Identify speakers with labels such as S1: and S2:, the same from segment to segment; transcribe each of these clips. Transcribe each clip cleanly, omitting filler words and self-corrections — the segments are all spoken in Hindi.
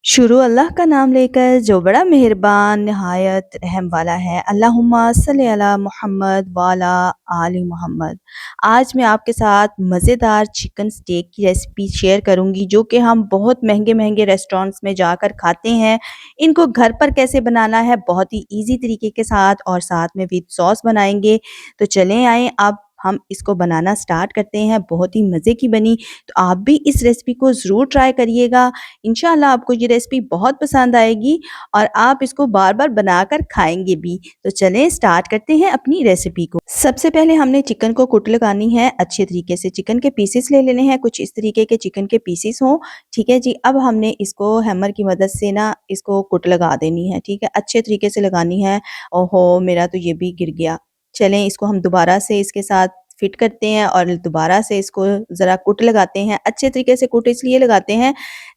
S1: शुरू अल्लाह का नाम लेकर जो बड़ा मेहरबान नहायत रहम वाला है। अल्लाहुम्मा सल्ली अला मुहम्मद वाला आली मोहम्मद। आज मैं आपके साथ मज़ेदार चिकन स्टेक की रेसिपी शेयर करूंगी जो कि हम बहुत महंगे महंगे रेस्टोरेंट्स में जाकर खाते हैं। इनको घर पर कैसे बनाना है बहुत ही इजी तरीके के साथ और साथ में विद सॉस बनाएंगे। तो चलें आए अब हम इसको बनाना स्टार्ट करते हैं। बहुत ही मज़े की बनी, तो आप भी इस रेसिपी को ज़रूर ट्राई करिएगा। इंशाल्लाह आपको ये रेसिपी बहुत पसंद आएगी और आप इसको बार-बार बनाकर खाएँगे भी। तो चलें स्टार्ट करते हैं अपनी रेसिपी को। सबसे पहले हमने चिकन को कुट लगानी है अच्छे तरीके से। चिकन के पीसेस ले लेने हैं, कुछ इस तरीके के चिकन के पीसेस हों, ठीक है जी। अब हमने इसको हैमर की मदद से ना इसको कुट लगा देनी है, ठीक है। अच्छे तरीके से लगानी है। ओहो! मेरा तो ये भी गिर गया। चलें इसको हम दोबारा से इसके साथ फिट करते हैं और दोबारा से इसको ज़रा कुट लगाते हैं। अच्छे तरीके से कुट इसलिए लगाते हैं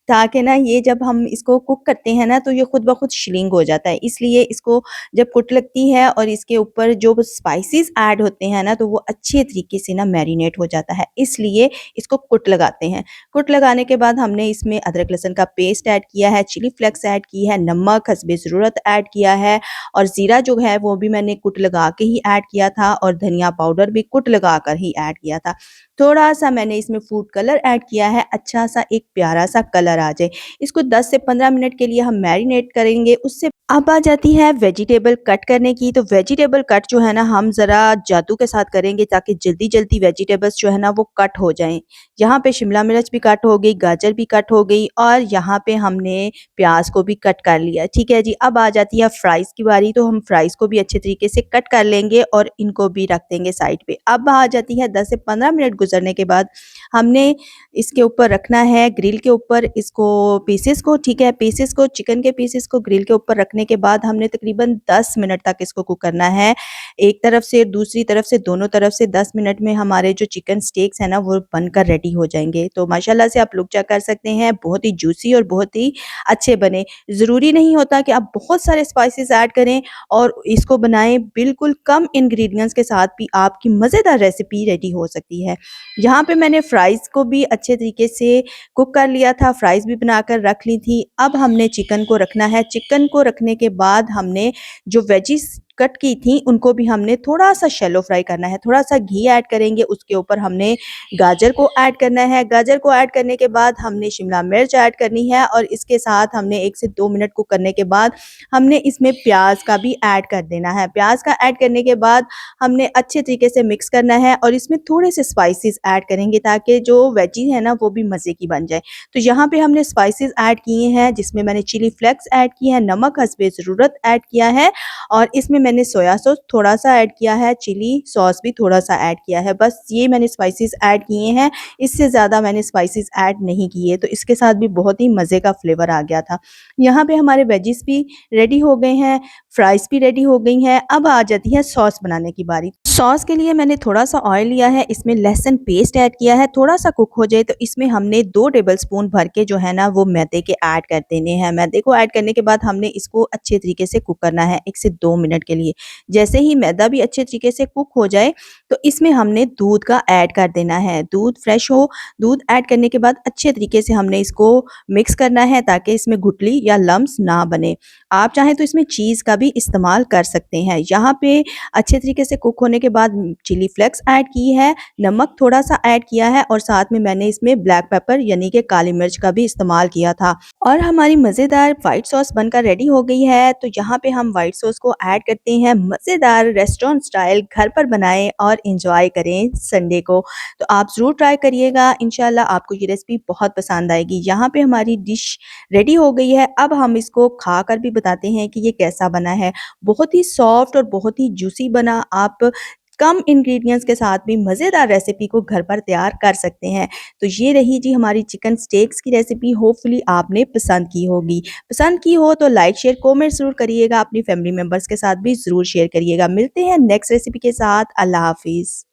S1: ताकि ना ये जब हम इसको कुक करते हैं ना तो ये खुद ब खुद श्रिंक हो जाता है। इसलिए इसको जब कुट लगती है और इसके ऊपर जो स्पाइसेस ऐड होते हैं ना तो वो अच्छे तरीके से ना मैरिनेट हो जाता है। इसलिए इसको कुट लगाते हैं। कुट लगाने के बाद हमने इसमें अदरक लहसुन का पेस्ट ऐड किया है, चिली फ्लेक्स ऐड की है, नमक हस्बे ज़रूरत ऐड किया है और ज़ीरा जो है वो भी मैंने कुट लगा के ही ऐड किया था और धनिया पाउडर भी कुट लगा कर ही ऐड किया था। थोड़ा-सा मैंने इसमें फूड कलर ऐड किया है, अच्छा-सा एक प्यारा-सा कलर आ जाए। इसको 10 से 15 मिनट के लिए हम मैरिनेट करेंगे। उससे अब आ जाती है वेजिटेबल कट करने की। तो वेजिटेबल कट जो है ना हम ज़रा जादू के साथ करेंगे ताकि जल्दी-जल्दी वेजिटेबल्स जो है ना वो कट हो जाएँ। यहाँ पे शिमला मिर्च भी कट हो गई, गाजर भी कट हो गई और यहाँ पे हमने प्याज़ को भी कट कर लिया, ठीक है जी। अब आ जाती है फ्राइज़ की बारी, तो हम फ्राइज़ को भी अच्छे तरीके से कट कर लेंगे और इनको भी रख देंगे साइड पे। अब आ जाती है 10 से 15 मिनट गुज़रने के बाद हमने इसके ऊपर रखना है ग्रिल के ऊपर इसको पीसेस को, ठीक है। पीसेस को, चिकन के पीसेस को ग्रिल के ऊपर रखने के बाद हमने तकरीबन 10 मिनट तक इसको कुक करना है। एक तरफ से दूसरी तरफ से दोनों तरफ से 10 मिनट में हमारे जो चिकन स्टेक्स हैं ना वो बनकर रेडी हो जाएँगे। तो माशाल्लाह से आप लोग चेक कर सकते हैं बहुत ही जूसी और बहुत ही अच्छे बने। ज़रूरी नहीं होता कि आप बहुत सारे स्पाइसेस ऐड करें और इसको बनाएँ, बिल्कुल कम इंग्रीडिएंट्स के साथ भी आपकी मज़ेदार रेसिपी रेडी हो सकती है। यहाँ पे मैंने फ्राइज़ को भी अच्छे तरीके से कुक कर लिया था, फ्राइज़ भी बनाकर रख ली थी। अब हमने चिकन को रखना है। चिकन को रखने के बाद हमने जो वेजिस कट की थी उनको भी हमने थोड़ा-सा शैलो फ्राई करना है। थोड़ा-सा घी ऐड करेंगे, उसके ऊपर हमने गाजर को ऐड करना है। गाजर को ऐड करने के बाद हमने शिमला मिर्च ऐड करनी है और इसके साथ हमने 1 से 2 मिनट कुक करने के बाद हमने इसमें प्याज़ का भी ऐड कर देना है। प्याज़ का ऐड करने के बाद हमने अच्छे तरीके से मिक्स करना है और इसमें थोड़े से स्पाइसेस ऐड करेंगे ताकि जो वेजी है ना वो भी मज़े की बन जाए। तो यहाँ पे हमने स्पाइसेस ऐड किए हैं जिसमें मैंने चिली फ्लेक्स ऐड किए हैं, नमक हस्बे ज़रूरत ऐड किया है और इसमें मैंने सोया सॉस थोड़ा-सा ऐड किया है, चिली सॉस भी थोड़ा-सा ऐड किया है। बस ये मैंने स्पाइसेस ऐड किए हैं, इससे ज़्यादा मैंने स्पाइसेस ऐड नहीं किए, तो इसके साथ भी बहुत ही मज़े का फ्लेवर आ गया था। यहाँ पे हमारे वेजिस भी रेडी हो गए हैं, फ्राइज़ भी रेडी हो गई हैं। अब आ जाती है सॉस बनाने की बारी। सॉस के लिए मैंने थोड़ा-सा ऑयल लिया है, इसमें लहसुन पेस्ट ऐड किया है, थोड़ा-सा कुक हो जाए तो इसमें हमने 2 टेबलस्पून भर के जो है ना वो मैदे के ऐड कर देने हैं। मैदे को ऐड करने के बाद हमने इसको अच्छे तरीके से कुक करना है 1 से 2 मिनट के लिए। जैसे ही मैदा भी अच्छे तरीके से कुक हो जाए तो इसमें हमने दूध का ऐड कर देना है। दूध फ्रेश हो, दूध ऐड करने के बाद अच्छे तरीके से हमने इसको मिक्स करना है ताकि इसमें गुठली या लम्स ना बने। आप चाहें तो इसमें चीज़ का भी इस्तेमाल कर सकते हैं। यहाँ पे अच्छे तरीके से कुक होने के बाद चिली फ्लेक्स ऐड की है, नमक थोड़ा-सा ऐड किया है और साथ में मैंने इसमें ब्लैक पेपर यानी कि काली मिर्च का भी इस्तेमाल किया था और हमारी मज़ेदार व्हाइट सॉस बनकर रेडी हो गई है। तो यहाँ पे हम व्हाइट सॉस को ऐड करते हैं। मज़ेदार रेस्टोरेंट स्टाइल घर पर बनाएँ और एन्जॉय करें संडे को। तो आप ज़रूर ट्राई करिएगा, इंशाल्लाह आपको ये रेसिपी बहुत पसंद आएगी। यहाँ पे हमारी डिश रेडी हो गई है। अब हम इसको खाकर भी बताते हैं कि ये कैसा बना है। बहुत ही सॉफ्ट और बहुत ही जूसी बना। आप कम इंग्रेडिएंट्स के साथ भी मज़ेदार रेसिपी को घर पर तैयार कर सकते हैं। तो ये रही जी हमारी चिकन स्टेक्स की रेसिपी। होपफुली आपने पसंद की होगी। पसंद की हो तो लाइक, शेयर, कमेंट ज़रूर करिएगा। अपनी फैमिली मेंबर्स के साथ भी ज़रूर शेयर करिएगा। मिलते हैं नेक्स्ट रेसिपी के साथ। अल्लाह हाफ़िज़।